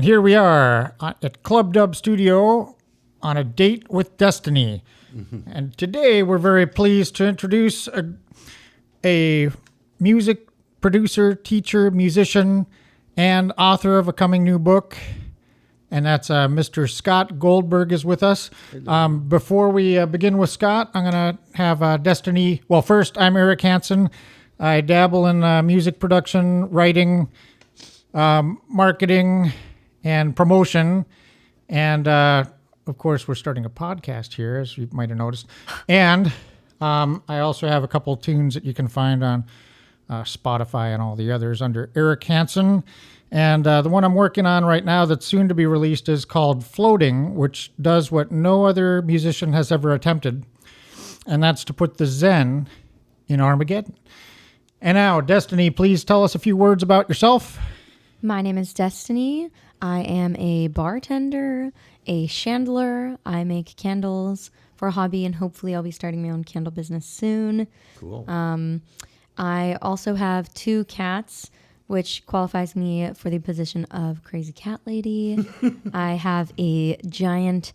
And here we are at Club Dub Studio on a date with Destinee. Mm-hmm. And today we're very pleased to introduce a music producer, teacher, musician, and author of a coming new book. And that's Mr. Scott Goldberg is with us. Before we begin with Scott, I'm going to have Destinee. Well, first, I'm Eric Hansen. I dabble in music production, writing, marketing, and promotion. And, of course, we're starting a podcast here, as you might have noticed. And I also have a couple tunes that you can find on Spotify and all the others under Eric Hansen. And the one I'm working on right now that's soon to be released is called Floating, which does what no other musician has ever attempted. And that's to put the Zen in Armageddon. And now, Destinee, please tell us a few words about yourself. My name is Destinee. I am a bartender, a chandler. I make candles for a hobby, and hopefully I'll be starting my own candle business soon. Cool. I also have 2 cats, which qualifies me for the position of crazy cat lady. I have a giant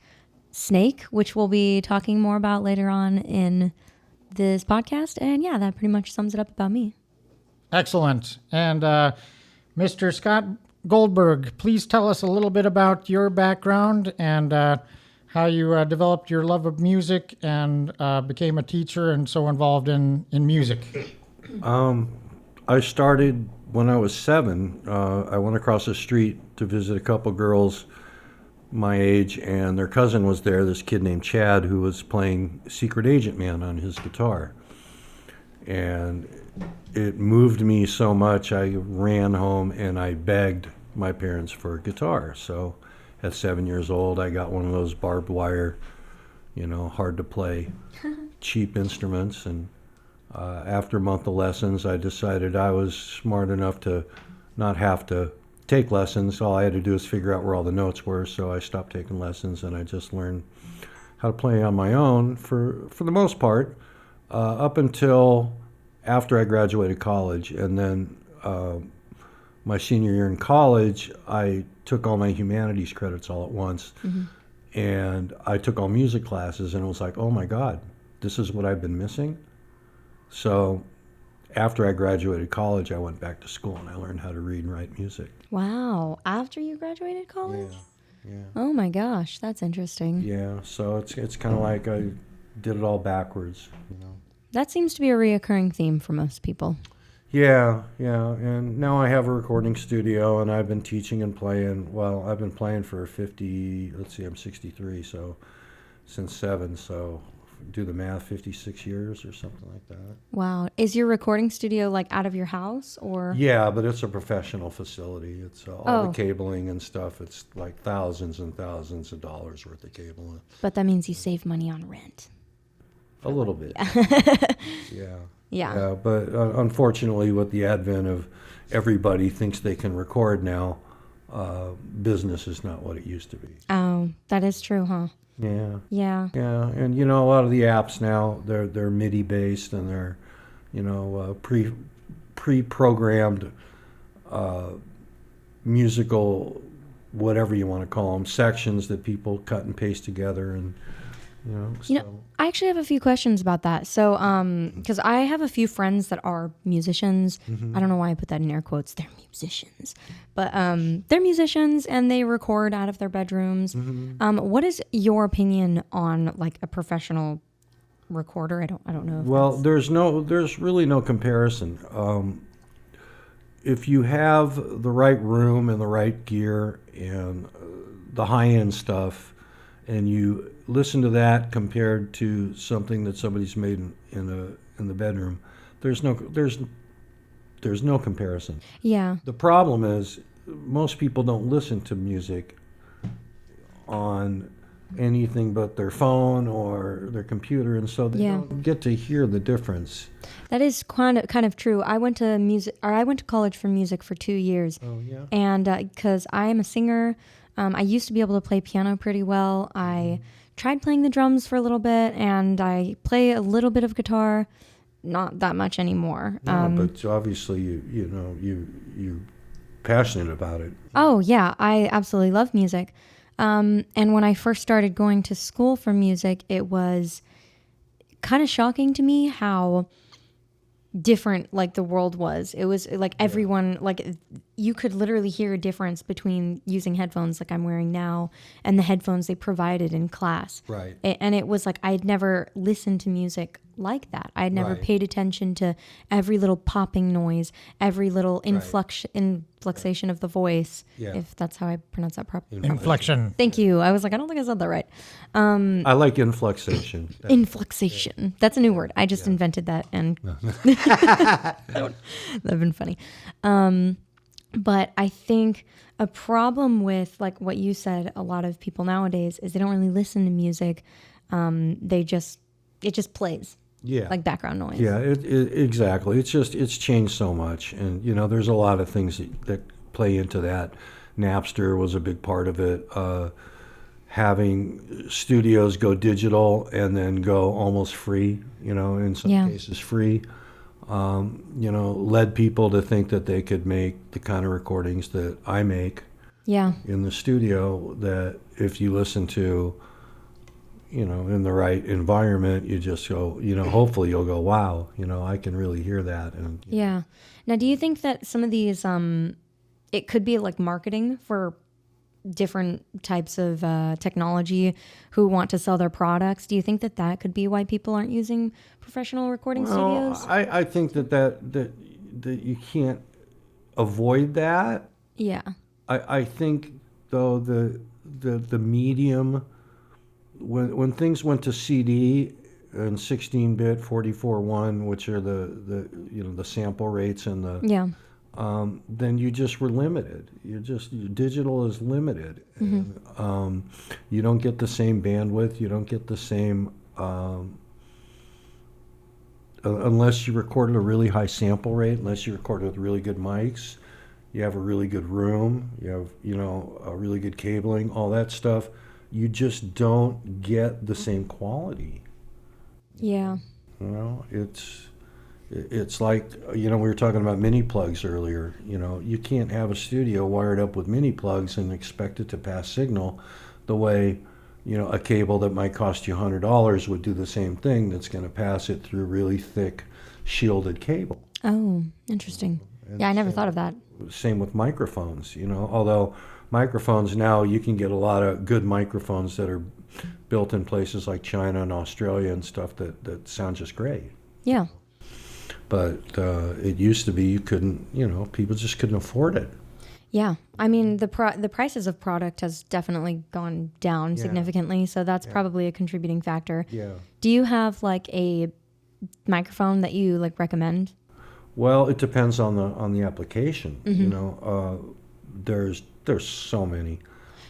snake, which we'll be talking more about later on in this podcast. And yeah, that pretty much sums it up about me. Excellent. And Mr. Scott Goldberg, please tell us a little bit about your background and how you developed your love of music and became a teacher and so involved in music. I started when I was 7. I went across the street to visit a couple girls my age, and their cousin was there, this kid named Chad, who was playing Secret Agent Man on his guitar. And it moved me so much, I ran home and I begged my parents for a guitar. So at 7 years old, I got one of those barbed wire, hard to play, cheap instruments. And after a month of lessons, I decided I was smart enough to not have to take lessons. All I had to do was figure out where all the notes were. So I stopped taking lessons and I just learned how to play on my own for the most part, up until after I graduated college. And then my senior year in college, I took all my humanities credits all at once. Mm-hmm. And I took all music classes, and it was like, oh my God, this is what I've been missing. So after I graduated college, I went back to school and I learned how to read and write music. Wow. After you graduated college? Yeah. Oh my gosh, that's interesting. Yeah, so it's kind of like I did it all backwards, That seems to be a reoccurring theme for most people. Yeah, and now I have a recording studio, and I've been teaching and playing. Well, I've been playing for I'm 63, so since 7, so do the math, 56 years or something like that. Wow. Is your recording studio like out of your house or? Yeah, but it's a professional facility. It's all the cabling and stuff. It's like thousands and thousands of dollars worth of cabling. But that means you save money on rent. A little bit. Yeah. But unfortunately, with the advent of everybody thinks they can record now, business is not what it used to be. Oh, that is true, huh? Yeah. And a lot of the apps now, they're MIDI based, and they're pre-programmed musical, whatever you want to call them, sections that people cut and paste together. And I actually have a few questions about that. So, because I have a few friends that are musicians. Mm-hmm. I don't know why I put that in air quotes. They're musicians, but they're musicians and they record out of their bedrooms. Mm-hmm. What is your opinion on like a professional recorder? I don't know. Well, there's really no comparison. If you have the right room and the right gear and the high-end stuff, and you listen to that compared to something that somebody's made in the bedroom, there's no comparison. Yeah. The problem is most people don't listen to music on anything but their phone or their computer, and so they don't get to hear the difference. That is kind of true. I went to college for music for 2 years. Oh yeah. And because I am a singer, I used to be able to play piano pretty well. I tried playing the drums for a little bit, and I play a little bit of guitar, not that much anymore. No, but obviously you passionate about it. Oh, yeah. I absolutely love music. And when I first started going to school for music, it was kind of shocking to me how different like the world was. It was like everyone, like you could literally hear a difference between using headphones like I'm wearing now and the headphones they provided in class. Right. And it was like I'd never listened to music like that. I'd never Right. paid attention to every little popping noise, every little influxation of the voice, Yeah. if that's how I pronounce that properly. Inflection. Thank you. I was like, I don't think I said that right. I like influxation. Influxation. That's a new word. I just invented that, and that'd been funny. But I think a problem with like what you said, a lot of people nowadays is they don't really listen to music. It just plays. Yeah. Like background noise. Yeah, exactly. It's changed so much, and there's a lot of things that play into that. Napster was a big part of it. Having studios go digital and then go almost free, in some cases free, led people to think that they could make the kind of recordings that I make in the studio, that if you listen to, in the right environment, you just go, hopefully you'll go, wow, I can really hear that. And Yeah. Now, do you think that some of these, it could be like marketing for different types of technology who want to sell their products? Do you think that could be why people aren't using professional recording studios? I think that you can't avoid that. Yeah. I think though the medium, when things went to CD and 16-bit 44.1, which are the sample rates and the then you just were limited. Digital is limited. Mm-hmm. And, you don't get the same bandwidth. You don't get the same unless you recorded a really high sample rate. Unless you recorded with really good mics, you have a really good room. You have a really good cabling. All that stuff. You just don't get the same quality. Yeah. It's like, we were talking about mini plugs earlier. You can't have a studio wired up with mini plugs and expect it to pass signal the way, a cable that might cost you $100 would do the same thing that's going to pass it through really thick shielded cable. Oh, interesting. Yeah, I never thought of that. Same with microphones, although microphones now, you can get a lot of good microphones that are built in places like China and Australia and stuff that sound just great. Yeah. But it used to be you couldn't, people just couldn't afford it. Yeah. I mean, the prices of product has definitely gone down significantly, so that's probably a contributing factor. Yeah. Do you have like a microphone that you like recommend? Well, it depends on the application. Mm-hmm. There's so many.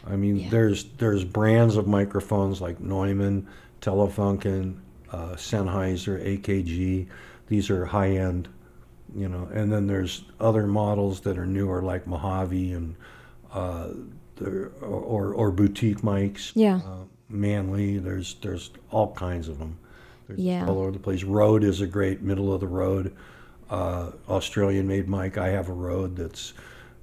I mean, there's brands of microphones like Neumann, Telefunken, Sennheiser, AKG. These are high end, and then there's other models that are newer like Mojave and or boutique mics. Yeah. Manley. There's all kinds of them. Yeah. All over the place. Rode is a great middle of the road Australian made mic. I have a Rode that's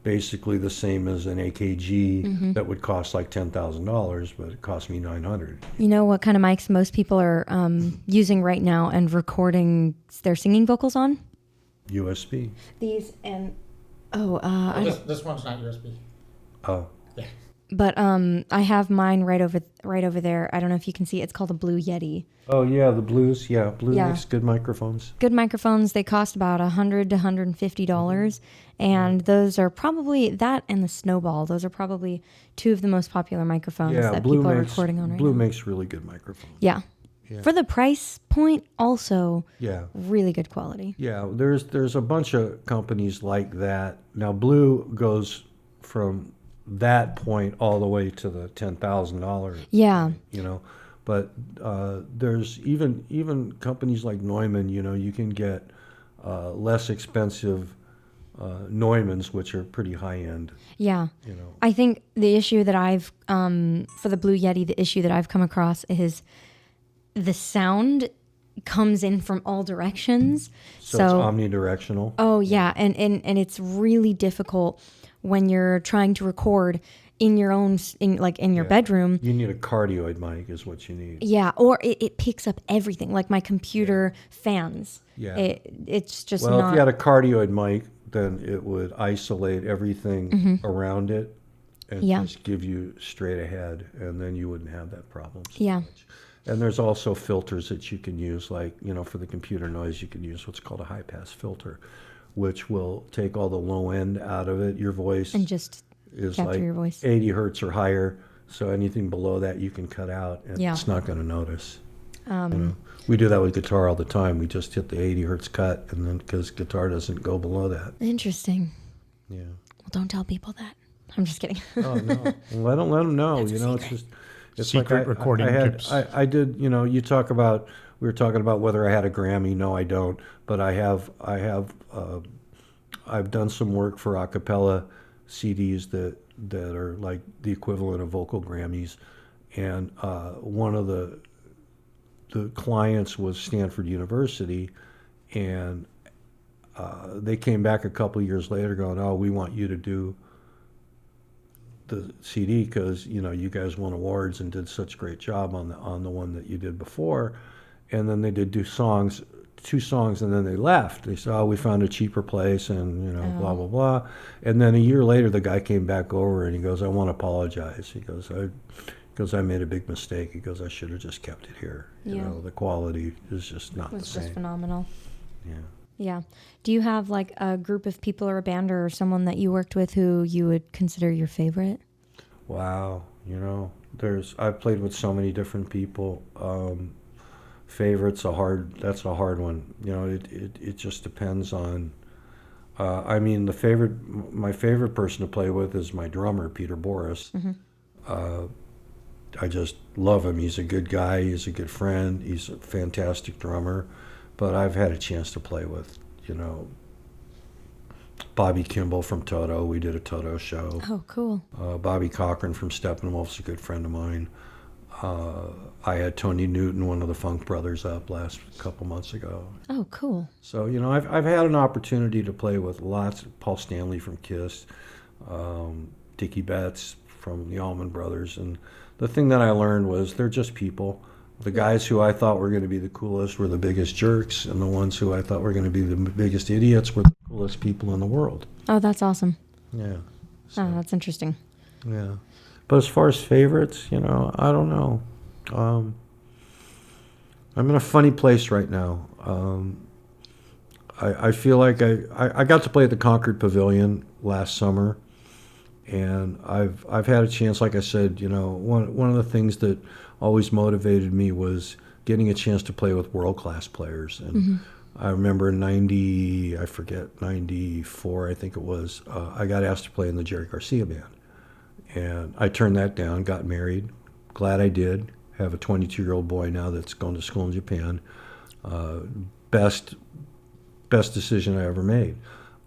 basically the same as an AKG that would cost like $10,000, but it cost me $900. You know what kind of mics most people are using right now and recording their singing vocals on? USB. These and this one's not USB. Oh. Yeah. But I have mine right over there. I don't know if you can see. It's called a Blue Yeti. Oh yeah, the Blues. Yeah, Blue makes good microphones. Good microphones. They cost about $100 to $150, and those are probably that and the Snowball. Those are probably two of the most popular microphones that people are recording on right Blue now. makes really good microphones. Yeah. For the price point, also really good quality. Yeah, there's a bunch of companies like that. Now Blue goes from that point all the way to the $10,000. Yeah. But there's even companies like Neumann. You can get less expensive Neumanns, which are pretty high end. Yeah. I think the issue that I've for the Blue Yeti, the issue that I've come across is the sound comes in from all directions. So it's omnidirectional. Oh yeah, and it's really difficult when you're trying to record in your own, in your bedroom. You need a cardioid mic is what you need. Yeah, or it picks up everything, like my computer fans. Yeah. It's just Well, not. if you had a cardioid mic, then it would isolate everything around it and just give you straight ahead, and then you wouldn't have that problem so much. And there's also filters that you can use, like, for the computer noise, you can use what's called a high-pass filter, which will take all the low end out of it. Your voice and just is capture like your voice. 80 hertz or higher, so anything below that you can cut out, and it's not going to notice. We do that with guitar all the time. We just hit the 80 hertz cut, and then because guitar doesn't go below that. Interesting. Yeah. Well, don't tell people that. I'm just kidding. Oh no! Well, don't let them know. That's a secret. It's Secret like recording tips. I did. You talk about. We were talking about whether I had a Grammy. No, I don't. But I have. I've done some work for a cappella CDs that are like the equivalent of vocal Grammys, and one of the clients was Stanford University, and they came back a couple of years later going, "Oh, we want you to do the CD because you guys won awards and did such a great job on the one that you did before." And then they did two songs, and then they left. They said, "Oh, we found a cheaper place," and blah blah blah. And then a year later, the guy came back over and he goes, "I want to apologize." He goes, I made a big mistake. He goes, "I should have just kept it here." The quality is just not the same. It's just phenomenal. Yeah. Yeah. Do you have like a group of people or a band or someone that you worked with who you would consider your favorite? Wow. I've played with so many different people. Favorite's that's a hard one. It just depends on, my favorite person to play with is my drummer, Peter Boris. I just love him. He's a good guy. He's a good friend. He's a fantastic drummer. But I've had a chance to play with, Bobby Kimball from Toto. We did a Toto show. Oh, cool. Bobby Cochran from Steppenwolf's a good friend of mine. I had Tony Newton, one of the Funk Brothers, up last couple months ago. Oh, cool. So, I've had an opportunity to play with lots. Paul Stanley from Kiss, Dickie Betts from the Allman Brothers. And the thing that I learned was they're just people. The guys who I thought were going to be the coolest were the biggest jerks, and the ones who I thought were going to be the biggest idiots were the coolest people in the world. Oh, that's awesome. Yeah. Oh, that's interesting. Yeah. But as far as favorites, I don't know. I'm in a funny place right now. I feel like I got to play at the Concord Pavilion last summer, and I've had a chance, like I said, one of the things that always motivated me was getting a chance to play with world-class players. And I remember in 94, I think it was, I got asked to play in the Jerry Garcia band. And I turned that down, got married. Glad I did. Have a 22-year-old boy now that's going to school in Japan. Best decision I ever made.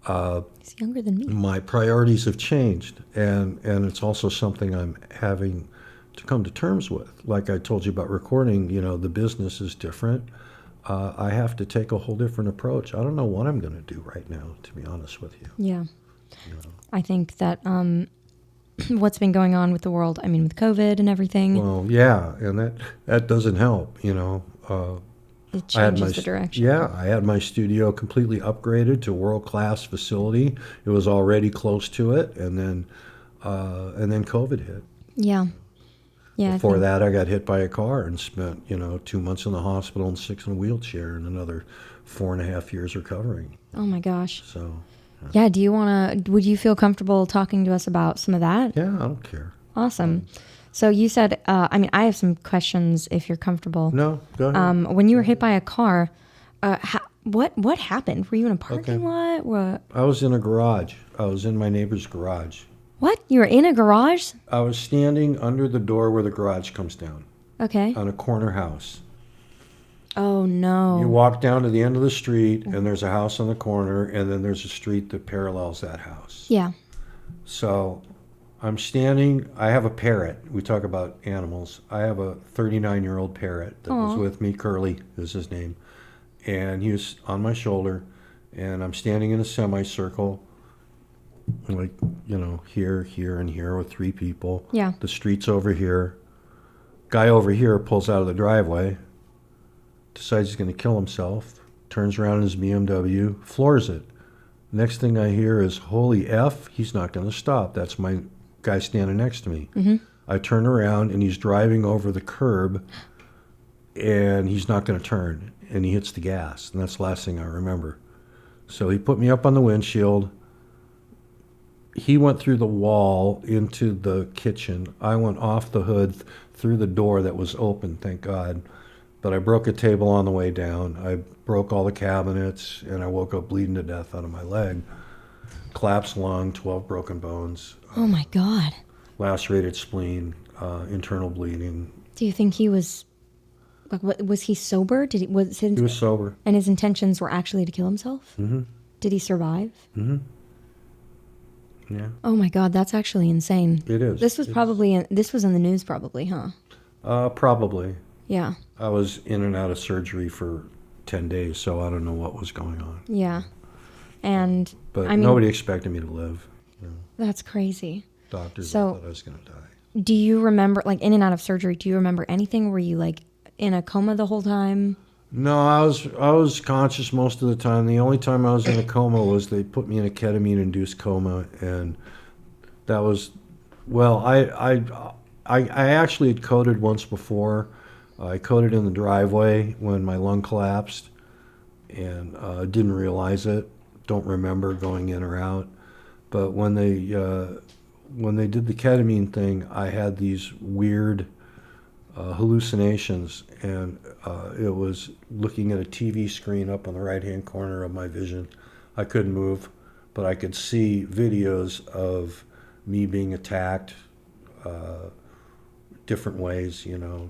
He's younger than me. My priorities have changed, and it's also something I'm having to come to terms with. Like I told you about recording, the business is different. I have to take a whole different approach. I don't know what I'm going to do right now, to be honest with you. Yeah. I think that what's been going on with the world, with COVID and everything. Well, yeah, and that doesn't help, It changes the direction. Yeah, I had my studio completely upgraded to a world-class facility. It was already close to it, and then COVID hit. Yeah. Yeah. Before that, I got hit by a car and spent 2 months in the hospital and 6 in a wheelchair, and another 4.5 years recovering. Oh my gosh. So. Yeah. Would you feel comfortable talking to us about some of that? Yeah, I don't care. Awesome. So you said, I have some questions if you're comfortable. No, go ahead. When you were hit by a car, what happened? Were you in a parking lot? What? I was in a garage. I was in my neighbor's garage. What? You were in a garage? I was standing under the door where the garage comes down. Okay. On a corner house. Oh, no. You walk down to the end of the street, and there's a house on the corner, and then there's a street that parallels that house. Yeah. So I'm standing. I have a parrot. We talk about animals. I have a 39-year-old parrot that was with me. Curly is his name. And he was on my shoulder, and I'm standing in a semicircle. like, here, here, and here with 3 people. Yeah. The street's over here. Guy over here pulls out of the driveway, decides he's going to kill himself, turns around in his BMW, floors it. Next thing I hear is, holy F, he's not going to stop. That's my guy standing next to me. Mm-hmm. I turn around, and he's driving over the curb, and he's not going to turn, and he hits the gas, and that's the last thing I remember. So he put me up on the windshield. He went through the wall into the kitchen. I went off the hood through the door that was open, thank God. But I broke a table on the way down. I broke all the cabinets, and I woke up bleeding to death out of my leg. Collapsed lung, 12 broken bones. Oh my God. Lacerated spleen, internal bleeding. Do you think he was, like, what, was he sober? He was sober. And his intentions were actually to kill himself? Mm-hmm. Did he survive? Mm-hmm. Yeah. Oh my God, that's actually insane. It is. This was this was in the news probably, huh? Probably. Yeah. I was in and out of surgery for 10 days, so I don't know what was going on. Yeah. And But I mean, nobody expected me to live. That's crazy. Doctors So- thought I was going to die. Do you remember, like, in and out of surgery, do you remember anything? Were you, like, in a coma the whole time? No, I was conscious most of the time. The only time I was in a coma was they put me in a ketamine-induced coma, and that was, well, I actually had coded once before. I coded in the driveway when my lung collapsed, and didn't realize it. Don't remember going in or out. But when they did the ketamine thing, I had these weird hallucinations, and it was looking at a TV screen up on the right-hand corner of my vision. I couldn't move, but I could see videos of me being attacked different ways,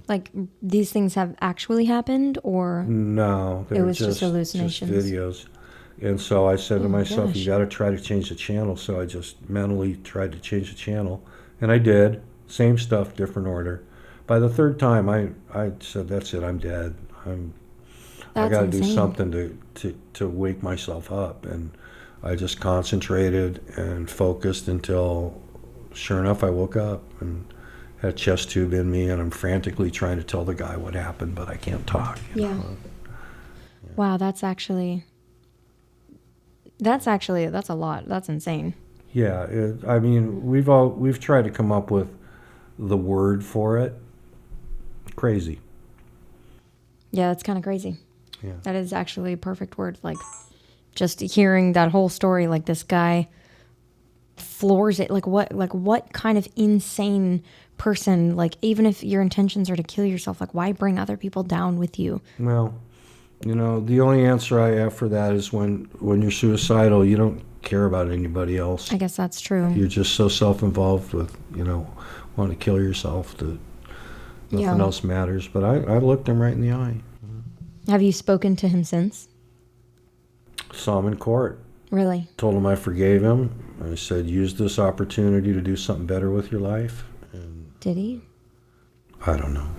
Like, these things have actually happened, or? No, they It were was just hallucinations. just videos. And so I said to Oh my myself, gosh. you got to try to change the channel. So I just mentally tried to change the channel, and I did. Same stuff, different order. By the third time, I said, that's it, I'm dead. I That's got to do insane. something to wake myself up. And I just concentrated and focused until, sure enough, I woke up and had a chest tube in me, and I'm frantically trying to tell the guy what happened, but I can't talk. Yeah. Wow, that's a lot. That's insane. Yeah, I mean, we've tried to come up with the word for it. Crazy. Yeah, that's kind of crazy. Yeah. That is actually a perfect word. Like, just hearing that whole story, like, this guy floors it. Like, what kind of insane person, like, even if your intentions are to kill yourself, like, why bring other people down with you? Well, the only answer I have for that is when you're suicidal, you don't care about anybody else. I guess that's true. You're just so self-involved with, wanting to kill yourself that nothing Yeah. else matters. But I looked him right in the eye. Have you spoken to him since? Saw him in court. Really? Told him I forgave him. I said, use this opportunity to do something better with your life. And Did he? I don't know.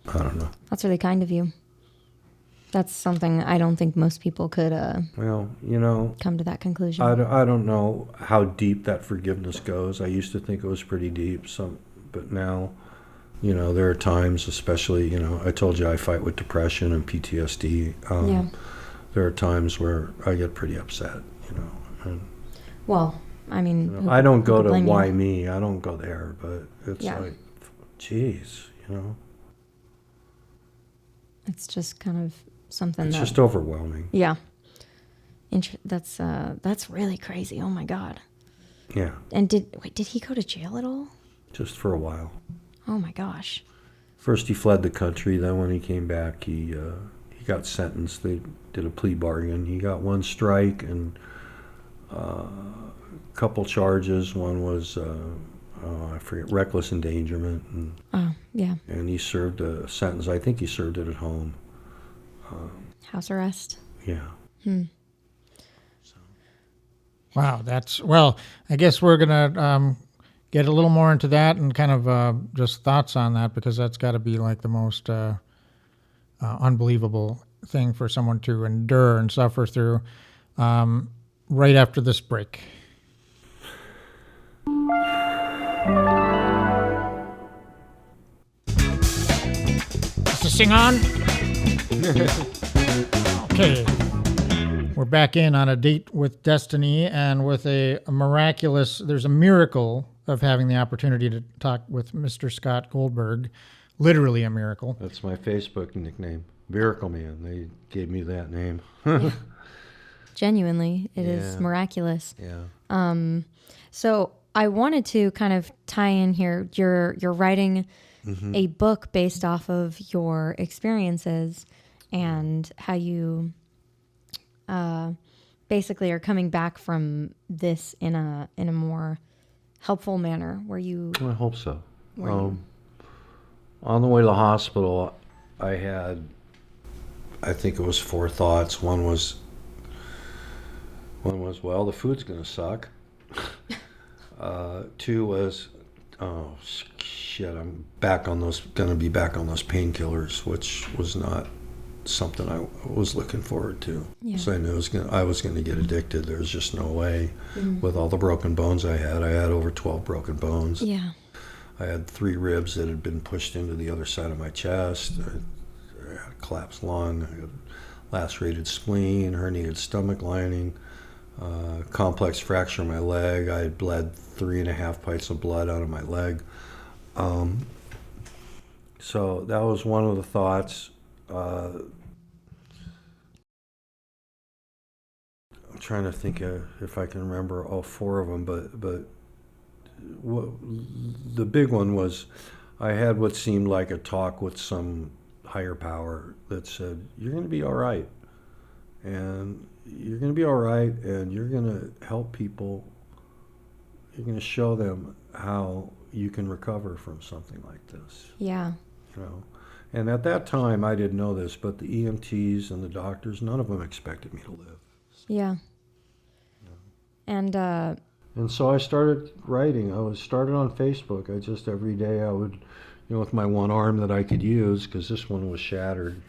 I don't know. That's really kind of you. That's something I don't think most people could Well, come to that conclusion. I don't know how deep that forgiveness goes. I used to think it was pretty deep, but now, there are times, especially, I told you I fight with depression and PTSD. Yeah. There are times where I get pretty upset, and Well, I mean, I don't go who could to blame you? why me. I don't go there, but it's Yeah. like, geez, It's just kind of something it's that. just overwhelming. Yeah. That's really crazy. Oh my God. Yeah, And did he go to jail at all? just for a while. Oh my gosh. First he fled the country, then when he came back, he got sentenced. They did a plea bargain. He got one strike and a couple charges. One was, I forget, reckless endangerment. Oh, yeah. And he served a sentence. I think he served it at home. House arrest. Yeah. Wow, I guess we're going to get a little more into that and kind of just thoughts on that, because that's got to be like the most unbelievable thing for someone to endure and suffer through. right after this break. Is the sing on? Okay. We're back in on a date with Destinee and with there's a miracle of having the opportunity to talk with Mr. Scott Goldberg. Literally a miracle. That's my Facebook nickname, Miracle Man. They gave me that name. Yeah. Genuinely, it is miraculous. Yeah. So I wanted to kind of tie in here. You're writing a book based off of your experiences and how you basically are coming back from this in a more helpful manner. Where you? I hope so. On the way to the hospital, I think it was 4 thoughts. One was, well, the food's gonna suck. 2 was, oh shit, I'm gonna be back on those painkillers, which was not something I was looking forward to. Yeah. So I knew I was gonna get addicted. There was just no way. With all the broken bones I had over 12 broken bones. Yeah. I had 3 ribs that had been pushed into the other side of my chest. I had a collapsed lung, I had lacerated spleen, herniated stomach lining, complex fracture in my leg. I had bled 3.5 pints of blood out of my leg. So that was one of the thoughts. I'm trying to think if I can remember all 4 of them, but the big one was I had what seemed like a talk with some higher power that said, you're going to be all right. And you're going to be all right, and you're going to help people. You're going to show them how you can recover from something like this. Yeah. You know, and at that time I didn't know this, but the EMTs and the doctors, none of them expected me to live. Yeah. And so I started writing. I started on Facebook. I just every day I would, with my one arm that I could use, because this one was shattered.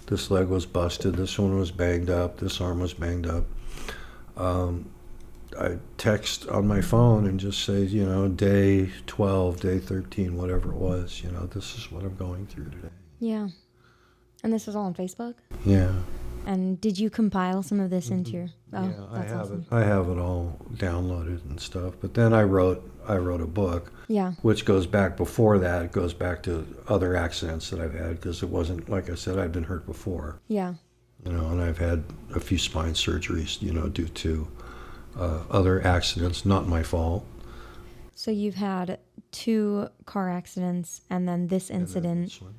This leg was busted. This one was banged up. This arm was banged up. I text on my phone and just say, day 12, day 13, whatever it was, this is what I'm going through today. Yeah. And this was all on Facebook? Yeah. And did you compile some of this into your? Oh, yeah, that's awesome. I have it all downloaded and stuff. But then I wrote a book. Yeah. Which goes back before that. It goes back to other accidents that I've had, because it wasn't, like I said, I'd been hurt before. Yeah. And I've had a few spine surgeries, due to other accidents, not my fault. So you've had 2 car accidents and then this incident, this one,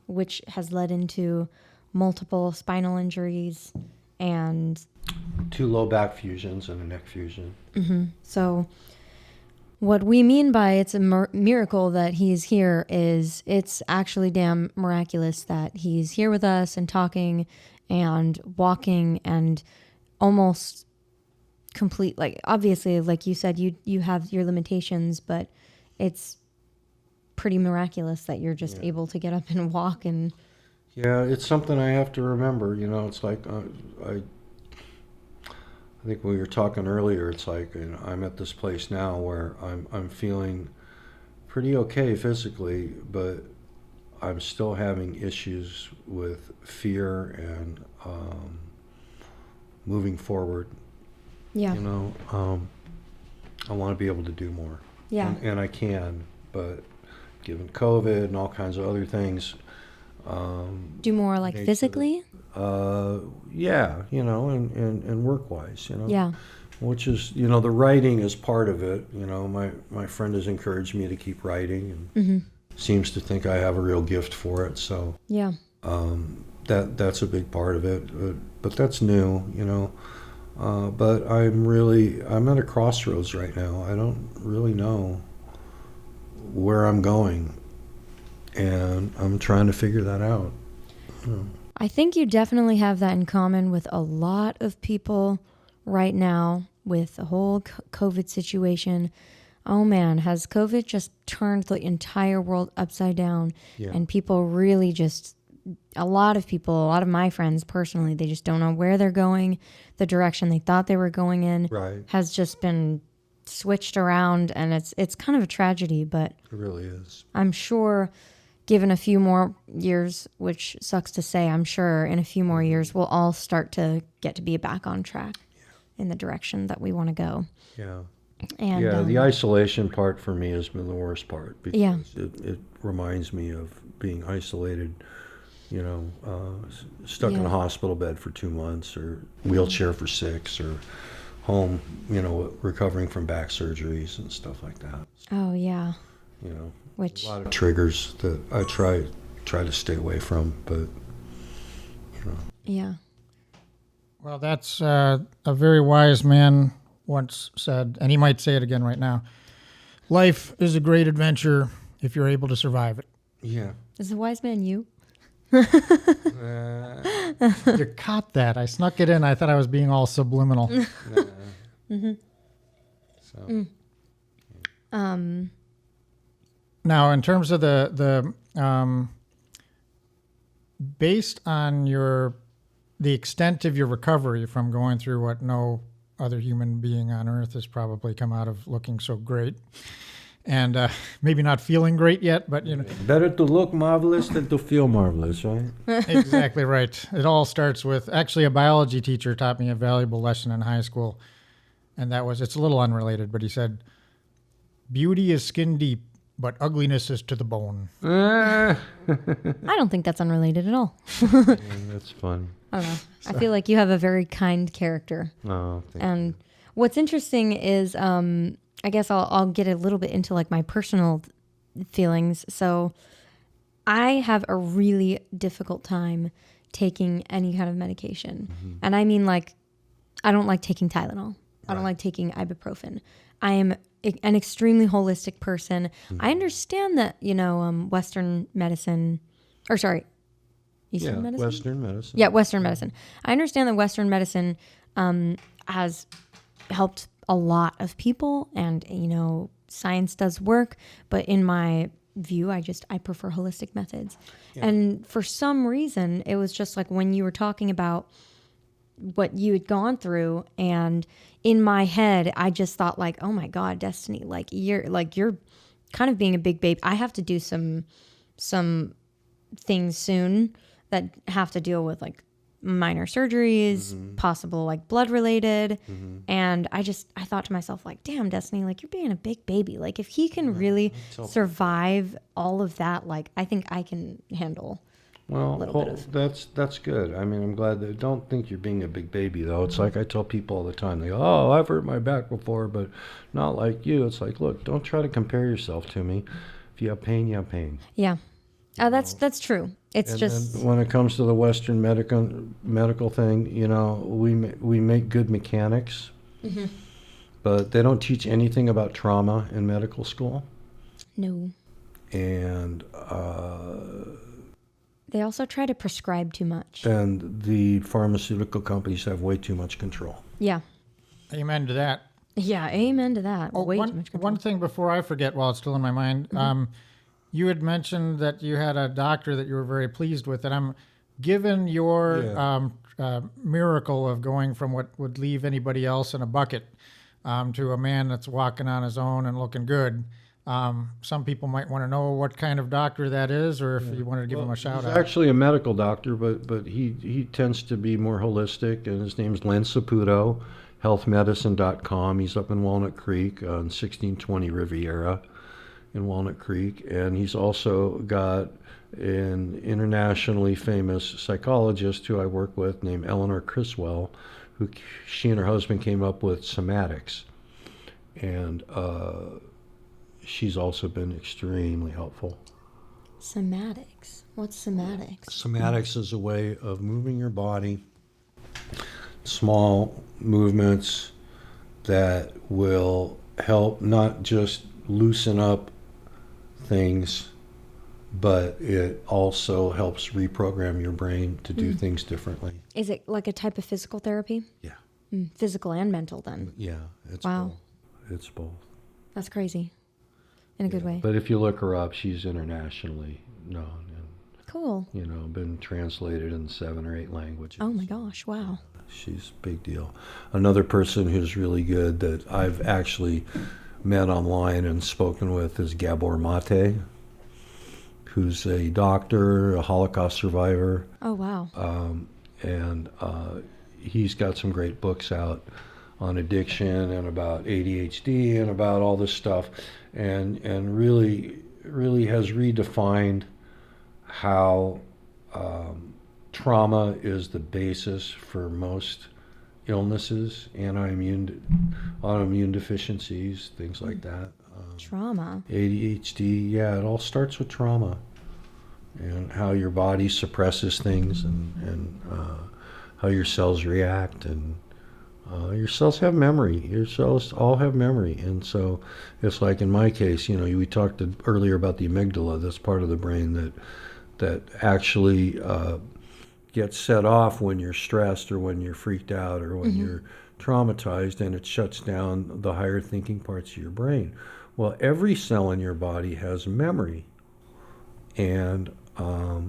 which has led into multiple spinal injuries and 2 low back fusions and a neck fusion. Mm-hmm. So what we mean by it's a miracle that he's here is it's actually damn miraculous that he's here with us and talking and walking and almost complete, like obviously, like you said, you have your limitations, but it's pretty miraculous that you're just able to get up and walk. And yeah, it's something I have to remember. It's like I think we were talking earlier. It's like I'm at this place now where I'm feeling pretty okay physically, but I'm still having issues with fear and moving forward. yeah, I want to be able to do more. yeah, And I can, but given COVID and all kinds of other things. do more like physically. Yeah, and work-wise, Yeah. Which is, the writing is part of it. My friend has encouraged me to keep writing and seems to think I have a real gift for it. So Yeah. That's a big part of it. But that's new, But I'm at a crossroads right now. I don't really know where I'm going, and I'm trying to figure that out. I think you definitely have that in common with a lot of people right now with the whole COVID situation. Oh man, has COVID just turned the entire world upside down? Yeah. And people really just a lot of people, a lot of my friends personally, they just don't know where they're going. The direction they thought they were going in has just been switched around, and it's kind of a tragedy, but It really is. I'm sure given a few more years, which sucks to say, I'm sure in a few more years we'll all start to get to be back on track in the direction that we want to go. Yeah. And the isolation part for me has been the worst part because it reminds me of being isolated, stuck in a hospital bed for 2 months or wheelchair for 6 or home, recovering from back surgeries and stuff like that. Oh, yeah. Which a lot of triggers that I try to stay away from, but Yeah. Well, that's a very wise man once said, and he might say it again right now. Life is a great adventure if you're able to survive it. Yeah. Is the wise man you? You caught that. I snuck it in. I thought I was being all subliminal. So. Now, in terms of the based on the extent of your recovery from going through what no other human being on earth has probably come out of looking so great, and maybe not feeling great yet, but Better to look marvelous than to feel marvelous, right? Exactly right. It all starts with, actually, a biology teacher taught me a valuable lesson in high school, and it's a little unrelated, but he said, beauty is skin deep, but ugliness is to the bone. I don't think that's unrelated at all. That's fun. I don't know. I feel like you have a very kind character. Oh, and what's interesting is, I guess I'll get a little bit into like my personal feelings. So I have a really difficult time taking any kind of medication. Mm-hmm. And I mean, like, I don't like taking Tylenol. I don't like taking ibuprofen. I am an extremely holistic person. Mm-hmm. I understand that, Western medicine, or sorry, Eastern medicine? Western medicine. Yeah, Western medicine. I understand that Western medicine has helped a lot of people, and science does work, but in my view, I prefer holistic methods. Yeah. And for some reason, it was just like when you were talking about what you had gone through, and in my head, I just thought like, oh my God, Destinee, you're kind of being a big babe. I have to do some things soon that have to deal with like minor surgeries, possible like blood related. And I thought to myself like, damn, Destinee, like you're being a big baby. Like if he can really survive all of that, like I think I can handle a little bit of. That's good. I mean, I'm glad that, don't think you're being a big baby though. It's like I tell people all the time, they go, oh, I've hurt my back before, but not like you. It's like, look, don't try to compare yourself to me. If you have pain, you have pain. Yeah. That's true. It's just when it comes to the Western medical thing, we make good mechanics, but they don't teach anything about trauma in medical school. No. And they also try to prescribe too much. And the pharmaceutical companies have way too much control. Yeah. Amen to that. Yeah, amen to that. Way too much control. One thing before I forget, while it's still in my mind, you had mentioned that you had a doctor that you were very pleased with, and I'm given your miracle of going from what would leave anybody else in a bucket to a man that's walking on his own and looking good. Some people might want to know what kind of doctor that is, or if you wanted to give him a shout out. He's actually a medical doctor, but he tends to be more holistic, and his name's Len Saputo, healthmedicine.com. He's up in Walnut Creek on 1620 Riviera in Walnut Creek, and he's also got an internationally famous psychologist who I work with named Eleanor Criswell, who she and her husband came up with somatics, and she's also been extremely helpful. Somatics? What's somatics? Somatics is a way of moving your body, small movements that will help not just loosen up things, but it also helps reprogram your brain to do things differently. Is it like a type of physical therapy? Yeah. Physical and mental then? Yeah, it's wow. both. It's both. That's crazy. In a good way. But if you look her up, she's internationally known. Cool. Been translated in 7 or 8 languages. Oh my gosh! Wow. She's a big deal. Another person who's really good that I've actually met online and spoken with is Gabor Mate, who's a doctor, a Holocaust survivor. Oh wow. And he's got some great books out on addiction and about ADHD and about all this stuff, and really has redefined how trauma is the basis for most illnesses, autoimmune deficiencies, things like that. Trauma. ADHD, yeah, it all starts with trauma, and how your body suppresses things, and how your cells react, and your cells have memory. Your cells all have memory, and so it's like in my case, we talked earlier about the amygdala. That's part of the brain that actually gets set off when you're stressed or when you're freaked out or when you're traumatized, and it shuts down the higher thinking parts of your brain. Well, every cell in your body has memory, and a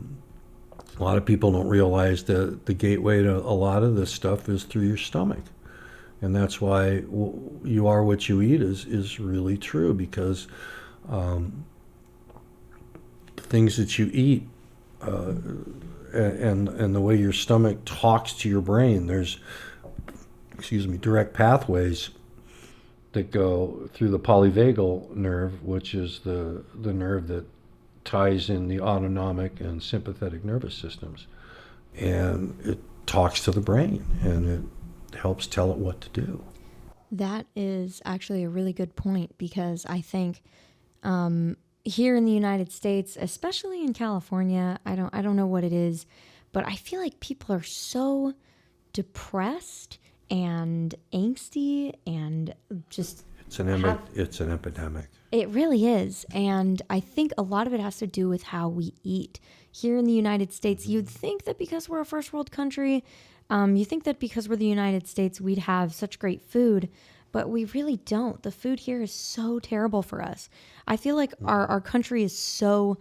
lot of people don't realize that the gateway to a lot of this stuff is through your stomach. And that's why you are what you eat is really true, because the things that you eat and the way your stomach talks to your brain, there's direct pathways that go through the polyvagal nerve, which is the nerve that ties in the autonomic and sympathetic nervous systems, and it talks to the brain, and it helps tell it what to do. That is actually a really good point, because I think here in the United States, especially in California, I don't know what it is, but I feel like people are so depressed and angsty and just it's an epidemic. It really is. And I think a lot of it has to do with how we eat. Here in the United States, you'd think that because we're a first world country, you think that because we're the United States, we'd have such great food, but we really don't. The food here is so terrible for us. I feel like our country is so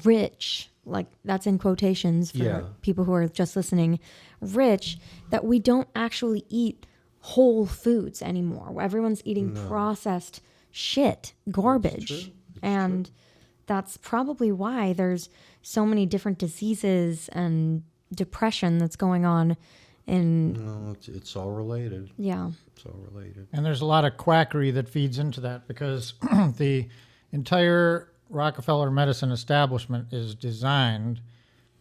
rich, like that's in quotations for people who are just listening, rich, that we don't actually eat whole foods anymore. Everyone's eating processed shit, garbage. That's probably why there's so many different diseases and depression that's going on. It's all related. Yeah. It's all related. And there's a lot of quackery that feeds into that, because the entire Rockefeller medicine establishment is designed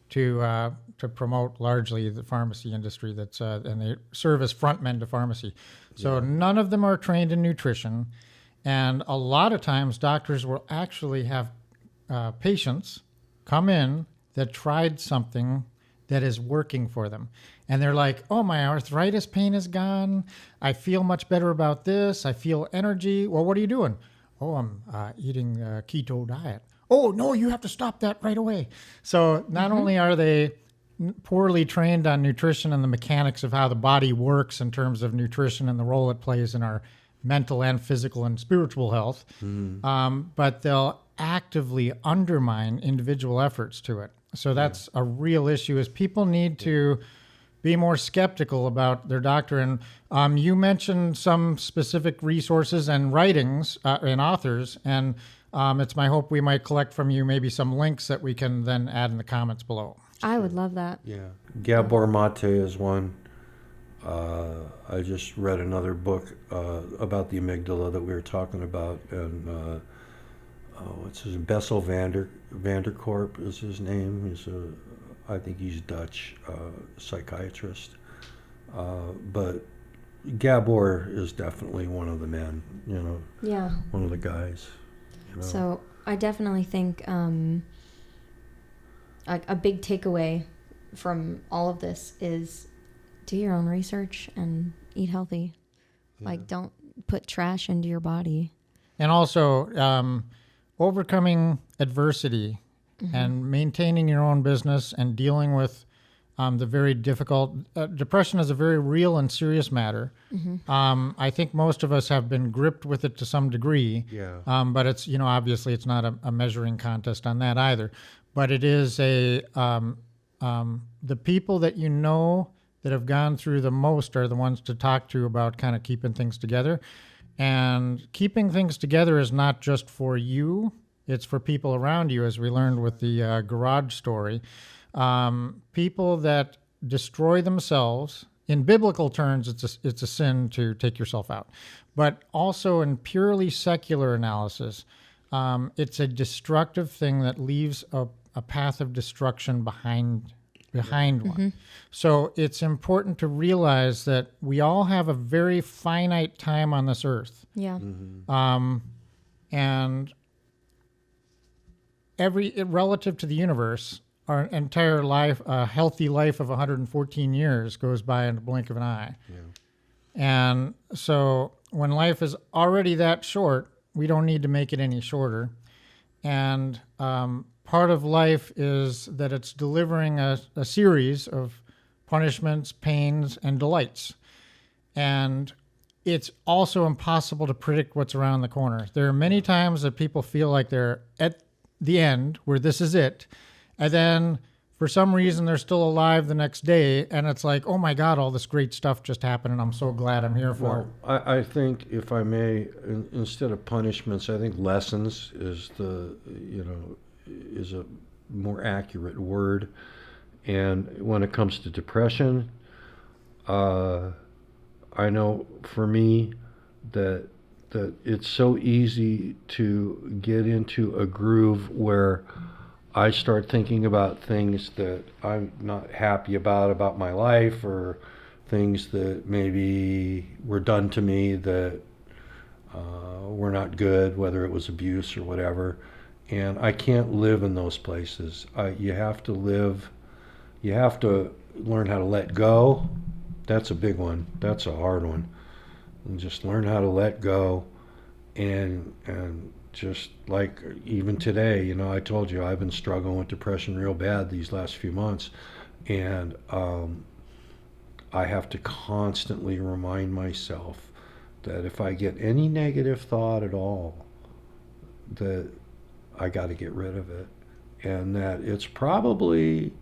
to promote largely the pharmacy industry, and they serve as frontmen to pharmacy. So none of them are trained in nutrition, and a lot of times doctors will actually have patients come in that tried something that is working for them. And they're like, oh, my arthritis pain is gone. I feel much better about this. I feel energy. Well, what are you doing? Oh, I'm eating a keto diet. Oh, no, you have to stop that right away. So not only are they poorly trained on nutrition and the mechanics of how the body works in terms of nutrition and the role it plays in our mental and physical and spiritual health, but they'll actively undermine individual efforts to it. So that's a real issue, is people need to be more skeptical about their doctor. And you mentioned some specific resources and writings and authors, and it's my hope we might collect from you maybe some links that we can then add in the comments below. I would love that. Yeah. Gabor Mate is one. I just read another book about the amygdala that we were talking about, and what's his name? Bessel Vanderkorp is his name. I think he's Dutch psychiatrist. But Gabor is definitely one of the men, Yeah. one of the guys. So I definitely think a big takeaway from all of this is do your own research and eat healthy. Yeah. Like, don't put trash into your body. And also overcoming adversity and maintaining your own business and dealing with the very difficult. Depression is a very real and serious matter. I think most of us have been gripped with it to some degree. Yeah. But it's, obviously it's not a measuring contest on that either. but it is the people that you know that have gone through the most are the ones to talk to about kind of keeping things together. And keeping things together is not just for you, it's for people around you, as we learned with the garage story. People that destroy themselves, in biblical terms, it's a sin to take yourself out. But also in purely secular analysis, it's a destructive thing that leaves a path of destruction behind one. So it's important to realize that we all have a very finite time on this earth. Yeah. And relative to the universe, our entire life, a healthy life of 114 years goes by in the blink of an eye. Yeah. And so when life is already that short, we don't need to make it any shorter. And part of life is that it's delivering a series of punishments, pains, and delights. And it's also impossible to predict what's around the corner. There are many times that people feel like they're at the end, where this is it, and then for some reason they're still alive the next day, and it's like, oh my God, all this great stuff just happened, and I'm so glad I'm here for it. Well, I think, if I may, instead of punishments, I think lessons is a more accurate word. And when it comes to depression, I know for me that it's so easy to get into a groove where I start thinking about things that I'm not happy about my life, or things that maybe were done to me that were not good, whether it was abuse or whatever. And I can't live in those places. You have to learn how to let go. That's a big one. That's a hard one. And just learn how to let go. And just like even today, I told you I've been struggling with depression real bad these last few months. And I have to constantly remind myself that if I get any negative thought at all, that I got to get rid of it. And that it's probably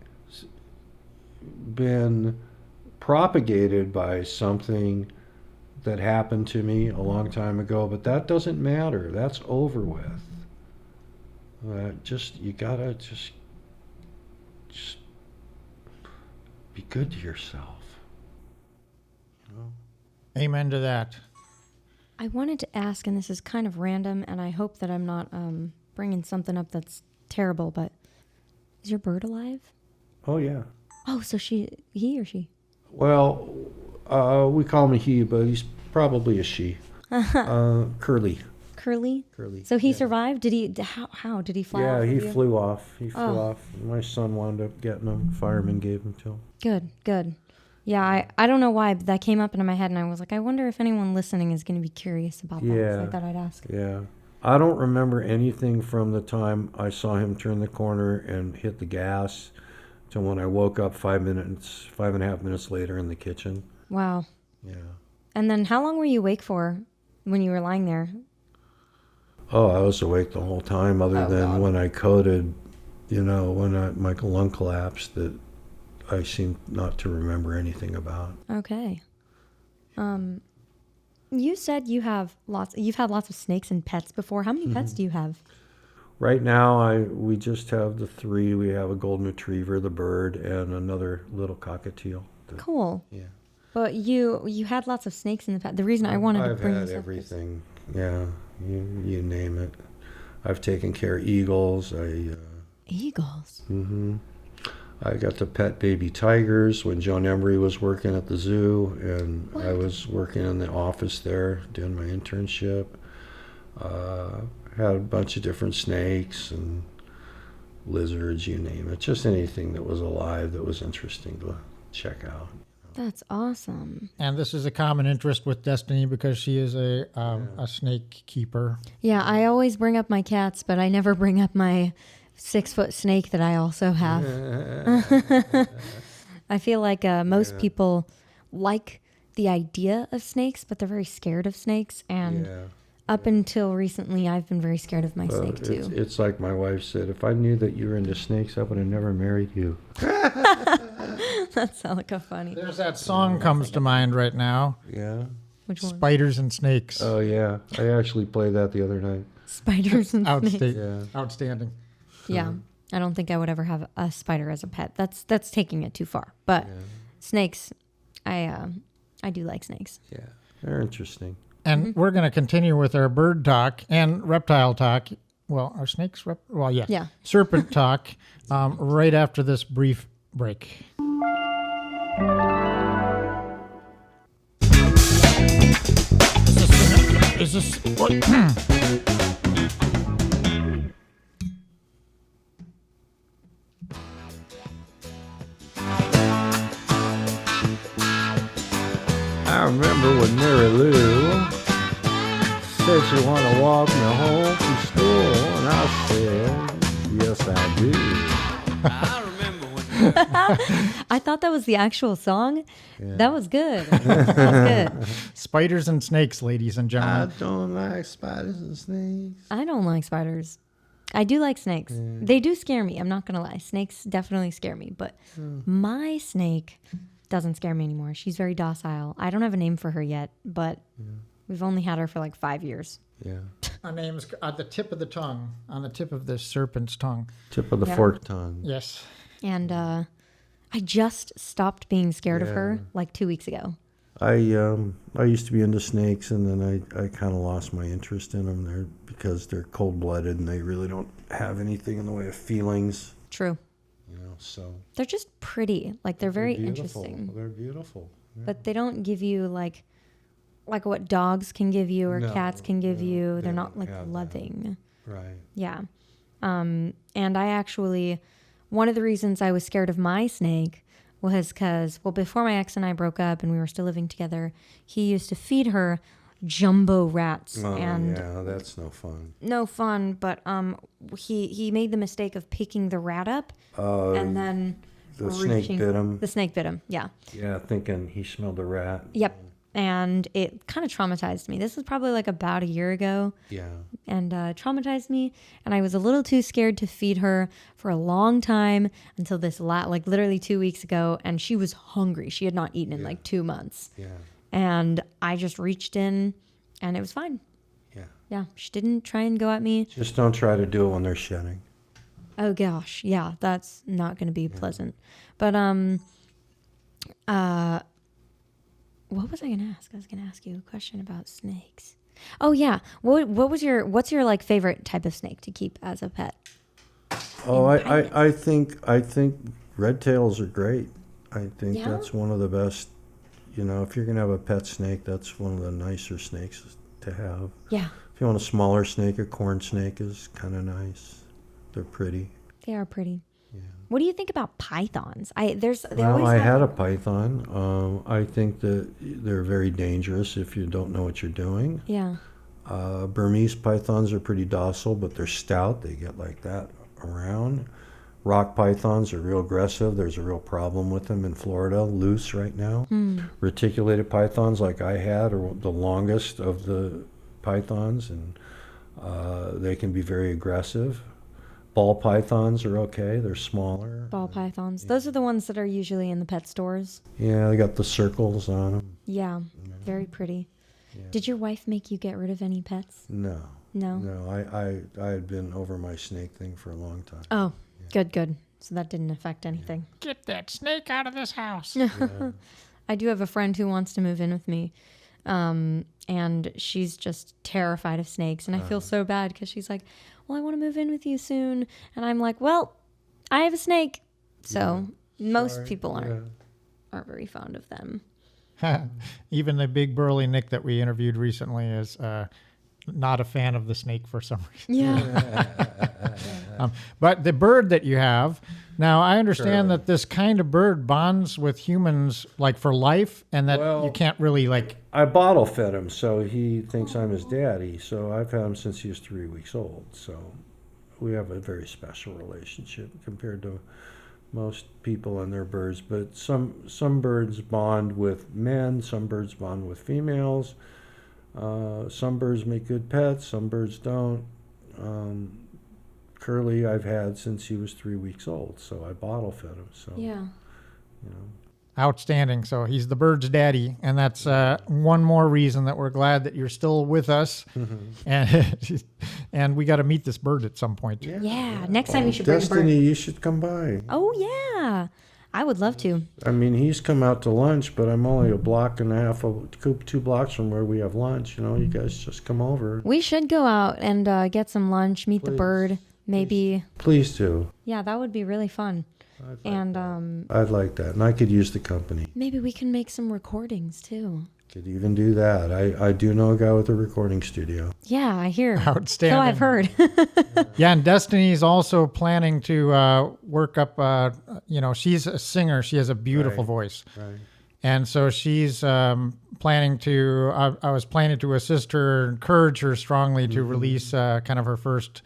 been propagated by something that happened to me a long time ago, but that doesn't matter. That's over with. You gotta just be good to yourself. Amen to that. I wanted to ask, and this is kind of random, and I hope that I'm not bringing something up that's terrible, but is your bird alive? Oh, yeah. Oh, so he or she? Well, we call him a he, but he's probably a she. Curly. Curly? Curly. So he survived? Did he? How did he fly? Yeah, off he of you? flew off. My son wound up getting him. Fireman gave him to him. Good. Yeah, I don't know why, but that came up into my head, and I was like, I wonder if anyone listening is going to be curious about that. So I thought I'd ask. Yeah. I don't remember anything from the time I saw him turn the corner and hit the gas to when I woke up 5.5 minutes later in the kitchen. Wow. Yeah. And then how long were you awake for when you were lying there? Oh, I was awake the whole time, other than when I coded, when my lung collapsed, that I seem not to remember anything about. Okay. You said you've had lots of snakes and pets before. How many pets do you have? Right now, we just have the 3. We have a golden retriever, the bird, and another little cockatiel. Cool. Yeah. But you had lots of snakes in the past. The reason I wanted to bring this up. I've had everything. Yeah, you name it. I've taken care of eagles. Eagles? Mm-hmm. I got to pet baby tigers when Joan Emery was working at the zoo, and I was working in the office there doing my internship. Had a bunch of different snakes and lizards, you name it. Just anything that was alive that was interesting to check out. That's awesome. And this is a common interest with Destinee because she is a snake keeper. Yeah, I always bring up my cats, but I never bring up my 6-foot snake that I also have. I feel like most people like the idea of snakes, but they're very scared of snakes. And up until recently, I've been very scared of my snake too. It's like my wife said, if I knew that you were into snakes, I would have never married you. That's hella funny. There's that song comes to mind right now. Yeah. Which one? Spiders and Snakes. Oh, yeah. I actually played that the other night. Spiders and snakes. Yeah. Outstanding. Yeah. I don't think I would ever have a spider as a pet. That's taking it too far. But snakes, I do like snakes. Yeah. They're interesting. And we're going to continue with our bird talk and reptile talk. Well, are snakes? Yes. Yeah. Serpent talk right after this brief break. Is this what? I remember when Mary Lou said she wanted to walk me home from school, and I said, yes, I do. I remember when I thought that was the actual song. Yeah. That was good. That was good. Spiders and snakes, ladies and I gentlemen. don't like spiders and snakes. I don't like spiders. I do like snakes. They do scare me. I'm not going to lie. Snakes definitely scare me. But my snake doesn't scare me anymore. She's very docile. I don't have a name for her yet, but we've only had her for like 5 years. Yeah. Her name's on the tip of the tongue, on the tip of this serpent's tongue. Tip of the forked tongue. Yes. And I just stopped being scared of her like 2 weeks ago. I used to be into snakes, and then I kind of lost my interest in them there because they're cold-blooded and they really don't have anything in the way of feelings. True. You know, so they're just pretty. Like they're very beautiful. interesting. They're beautiful. Yeah. But they don't give you like what dogs can give you or cats can give you. They're not like loving. Right. Yeah. And I actually, one of the reasons I was scared of my snake was because, well, before my ex and I broke up and we were still living together, he used to feed her jumbo rats. Oh, and yeah, that's no fun. no fun, but he made the mistake of picking the rat up and then The snake bit him. The snake bit him, yeah. Yeah, thinking he smelled a rat. Yep. And it kind of traumatized me. This was probably like about a year ago. Yeah. And traumatized me. And I was a little too scared to feed her for a long time until this like literally 2 weeks ago. And she was hungry. She had not eaten in like 2 months. Yeah. And I just reached in and it was fine. Yeah. Yeah. She didn't try and go at me. Just don't try to do it when they're shedding. Oh gosh. Yeah. That's not going to be pleasant. But, what was I going to ask? I was going to ask you a question about snakes. Oh yeah. What's your like favorite type of snake to keep as a pet? Oh, I think red tails are great. I think that's one of the best. You know, if you're gonna have a pet snake, that's one of the nicer snakes to have. Yeah. If you want a smaller snake, a corn snake is kind of nice. They're pretty. They are pretty. Yeah. What do you think about pythons? I had a python. I think that they're very dangerous if you don't know what you're doing. Yeah. Burmese pythons are pretty docile, but they're stout. They get like that around. Rock pythons are real aggressive. There's a real problem with them in Florida, loose right now. Reticulated pythons, like I had, are the longest of the pythons, and they can be very aggressive. Ball pythons are okay. They're smaller. Ball pythons. Those are the ones that are usually in the pet stores. Yeah, they got the circles on them. Yeah, very pretty. Yeah. Did your wife make you get rid of any pets? No. No? No, I had been over my snake thing for a long time. Oh, good. So that didn't affect anything. Get that snake out of this house. I do have a friend who wants to move in with me. And she's just terrified of snakes. And I feel so bad because she's like, well, I want to move in with you soon. And I'm like, well, I have a snake. So most people aren't very fond of them. Even the big burly Nick that we interviewed recently is not a fan of the snake for some reason. Yeah. But the bird that you have, now I understand that this kind of bird bonds with humans like for life, and that you can't really like... I bottle fed him, so he thinks I'm his daddy. So I've had him since he was 3 weeks old. So we have a very special relationship compared to most people and their birds. But some birds bond with men, some birds bond with females. Some birds make good pets, some birds don't. Curly I've had since he was 3 weeks old, so I bottle fed him. So Yeah. you know. Outstanding. So he's the bird's daddy, and that's one more reason that we're glad that you're still with us. And and we got to meet this bird at some point. Yeah. Next time you should bring a bird. Destinee, you should come by. Oh, yeah. I would love to. I mean, he's come out to lunch, but I'm only a block and a half, 2 blocks from where we have lunch. You know, you guys just come over. We should go out and get some lunch, meet the Please. bird, maybe. Please do. Yeah, that would be really fun. And I'd like that, and I could use the company. maybe we can make some recordings too. Could even do that. I do know a guy with a recording studio. Yeah, I hear. Outstanding. So I've heard. Yeah, and Destinee's also planning to work up, she's a singer. She has a beautiful Right. voice. Right. And so she's planning to, I was planning to assist her, encourage her strongly to release kind of her first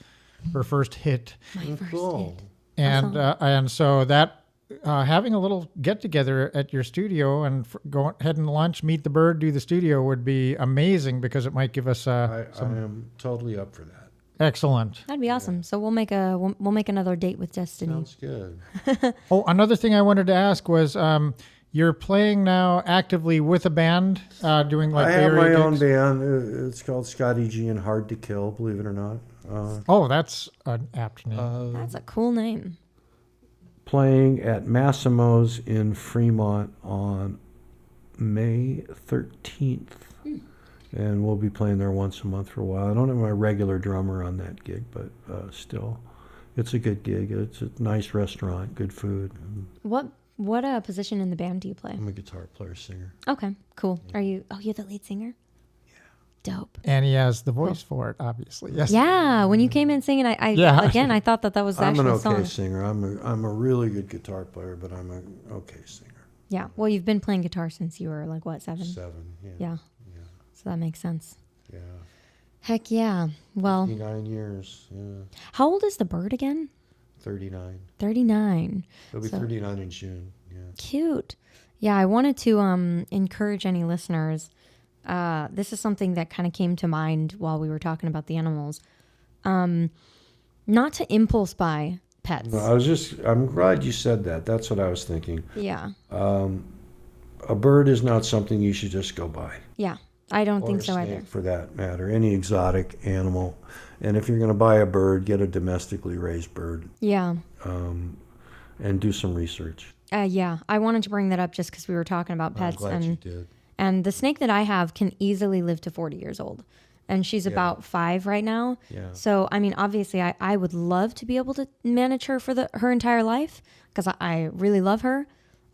hit. My first Cool. hit. And so that having a little get together at your studio and go head and lunch, meet the bird, do the studio would be amazing because it might give us I am totally up for that. excellent. That'd be awesome. So we'll make another date with Destinee. Sounds good. Oh, another thing I wanted to ask was you're playing now actively with a band, doing like I have my area own gigs? band. It's called Scotty G and Hard to Kill, believe it or not. Oh, that's an apt name. That's a cool name. Playing at Massimo's in Fremont on May 13th. And we'll be playing there once a month for a while. I don't have my regular drummer on that gig, but still, it's a good gig. It's a nice restaurant, good food. What position in the band do you play? I'm a guitar player, singer. Okay, cool. Are you? Oh, you're the lead singer. Dope. And he has the voice for it, obviously. Yes. Yeah, when you came in singing, I thought that was I'm actually an a okay song. singer. I'm a really good guitar player, but I'm an okay singer. Yeah. Well, you've been playing guitar since you were like what, 7? 7, yeah. Yeah. So that makes sense. Yeah. Heck yeah. Well, 59 years, yeah. how old is the bird again? 39. 39. It'll be So- 39 in June, yeah. Cute. Yeah, I wanted to encourage any listeners. This is something that kind of came to mind while we were talking about the animals. Not to impulse buy pets. No, I'm glad you said that. That's what I was thinking. Yeah. A bird is not something you should just go buy. Yeah. I don't Or think a so snake, either. for that matter. Any exotic animal. And if you're going to buy a bird, get a domestically raised bird Yeah. and do some research. Yeah. I wanted to bring that up just because we were talking about I'm pets. glad you did. And the snake that I have can easily live to 40 years old. And she's about 5 right now. Yeah. So, I mean, obviously, I would love to be able to manage her for her entire life because I really love her.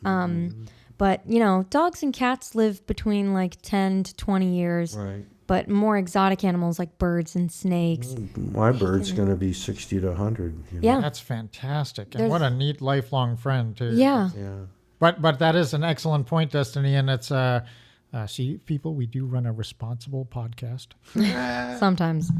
But, dogs and cats live between like 10 to 20 years. Right. But more exotic animals like birds and snakes. My bird's going to be 60 to 100. You know? Yeah. That's fantastic. And what a neat lifelong friend, too. Yeah. Yeah. But that is an excellent point, Destinee. And it's, see, people, we do run a responsible podcast. Sometimes.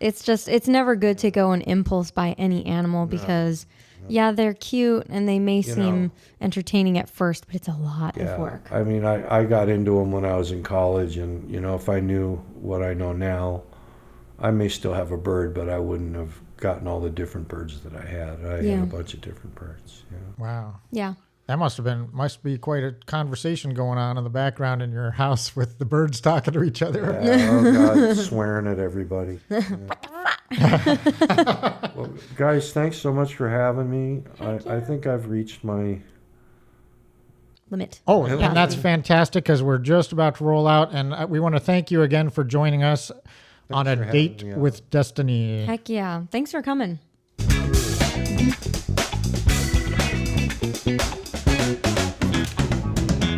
It's never good to go and impulse buy any animal because, yeah, they're cute and they may seem entertaining at first, but it's a lot of work. I mean, I got into them when I was in college, and, if I knew what I know now, I may still have a bird, but I wouldn't have gotten all the different birds that I had. I had a bunch of different birds. Yeah. Wow. Yeah. That must be quite a conversation going on in the background in your house with the birds talking to each other. Oh, God, swearing at everybody. Yeah. Well, guys, thanks so much for having me. I think I've reached my... Limit. Oh, and that's fantastic because we're just about to roll out. And we want to thank you again for joining us on a for having date me on. with Destinee. Heck yeah. Thanks for coming.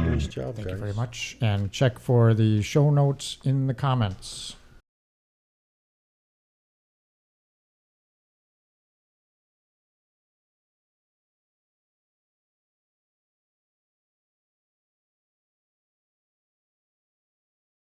Nice job, Thank guys. you very much. And check for the show notes in the comments.